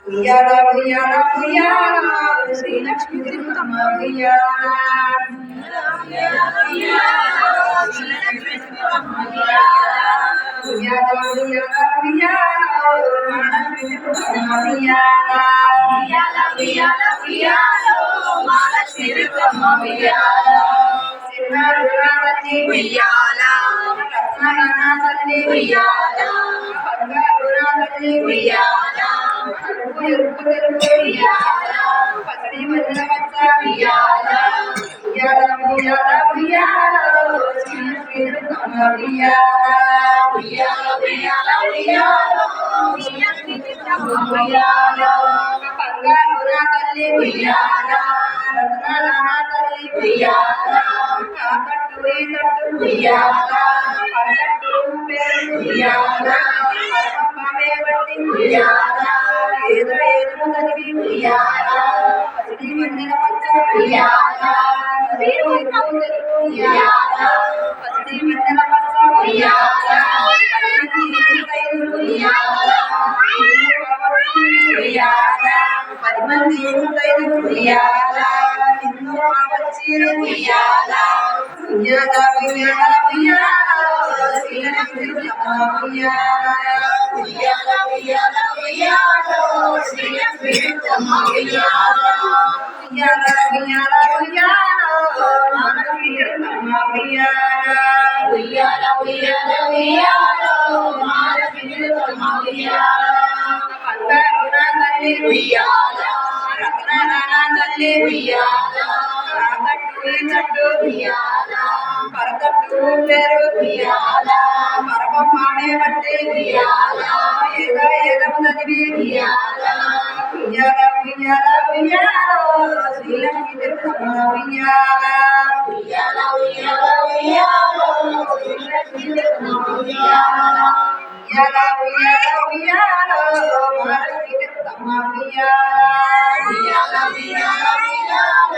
ఉయ్యాల ఉయ్యాల ఉయ్యాల శ్రీలక్ష్మి తిరుగుతమ్మ ఉయ్యాల ఉయ్యాల ఉయ్యాల ఉయ్యాల మహాలక్ష్మి తిరుగుతమ్మ ఉయ్యాల ఉయ్యాల ఉయ్యాల మహాలక్ష్మి తిరుగుతమ్మ ఉయ్యాల సిన్నారురాతల్లి ఉయ్యాల రత్నాలనాతల్లి ఉయ్యాల బంగారురాతల్లి ఉయ్యాల ఎరుపు తెలుపు ఉయ్యాల పసిడి మల్లెల పచ్చ ఉయ్యాల ఉయ్యాల ఉయ్యాల ఉయ్యాల శ్రీలక్ష్మి ఉయ్యాల ఉయ్యాల ఉయ్యాల ఉయ్యాల ఉయ్యాల బంగారురా తల్లి ఉయ్యాల రత్నాలనా తల్లి ఉయ్యాల తట్టు ఈ తట్టు ఉయ్యాల పరకట్టు పేరు ఉయ్యాల పరమమ్మే బట్టి ఉయ్యాల ఏదో ఏదో చదివి ఉయ్యాల పసిడి మల్లెల పచ్చ ఉయ్యాల ఉయ్యాల పసిడి మల్లెల పచ్చ ఉయ్యాల పది మంది ఉయ్యాల నిన్ను వచ్చి ఉయ్యాల ఉయ్యాల ఉయ్యాల ఉయ్యాల శ్రీలక్ష్మి ఉయ్యాల ఉయ్యాల ఉయ్యాల ఉయ్యాల శ్రీలక్ష్మి ఉయ్యాల ఉయ్యాల ఉయ్యాల ఉయ్యాల మహాలక్ష్మి ఉయ్యాల ఉయ్యాల ఉయ్యాల ఉయ్యాల మహాలక్ష్మి ఉయ్యాల బంగారురా తల్లి ఉయ్యాల రత్నాలనా తల్లి ఉయ్యాల తట్టు ఈ తట్టు ఉయ్యాల పరకట్టు పేరు ఉయ్యాల పరమమ్మే బట్టి ఉయ్యాల ఏదో ఏదో చదివి ఉయ్యాల ఉయ్యాల ఉయ్యాల ఉయ్యాల శ్రీలక్ష్మి తిరుగుతమ్మ ఉయ్యాల ఉయ్యాల ఉయ్యాల ఉయ్యాల శ్రీలక్ష్మి తిరుగుతమ్మ ఉయ్యాల ఉయ్యాల ఉయ్యాల ఉయ్యాల మహాలక్ష్మి తిరుగుతమ్మ ఉయ్యాల ఉయ్యాల ఉయ్యాల ఉయ్యాల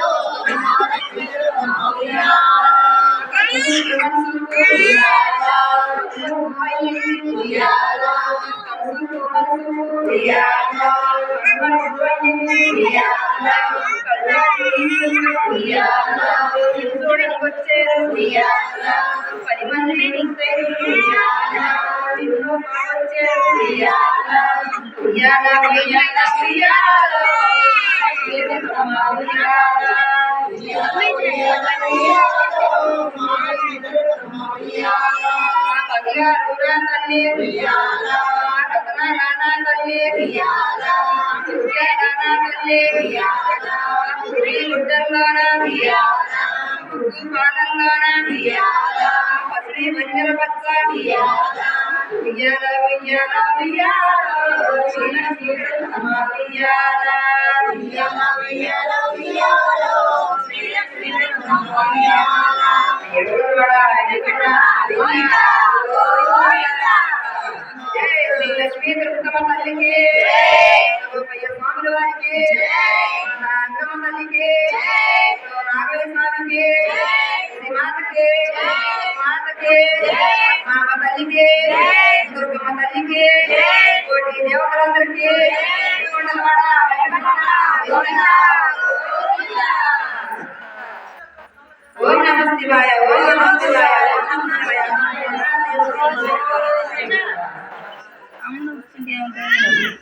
మహాలక్ష్మి తిరుగుతమ్మ ఉయ్యాల ఉయ్యాల ఉయ్యాల పది మంది ఉయ్యాల ఉయ్యాల ఉయ్యాల ఉయ్యాల బంగారురా తల్లి ఉయ్యాల రత్నాలనా తల్లి ఉయ్యాల ఉయ్యాలనా తల్లి ఉయ్యాల గుడి గుడ్డల్లోన ఉయ్యాల గుడ్డు పాటల్లోన ఉయ్యాల పసిడి మల్లెల పచ్చ ఉయ్యాల ఉయ్యాల ఉయ్యాల ఉయ్యాల శ్రీలక్ష్మి ఉయ్యాల ఉయ్యాల ఉయ్యాల ఉయ్యాల శ్రీలక్ష్మి ఉయ్యాల శ్రీలక్ష్మి తిరుగుతమ్మ తల్లికి స్వాముల వారికి అంగమ్మ తల్లికి నాగయ్య స్వామికి శ్రీమాతకి మాతకి మామ తల్లికి దుర్గమ్మ తల్లికి కోటి దేవతలందరికీ ఓం నమః శివాయ ఓం నమః శివాయ ఓం నమః శివాయ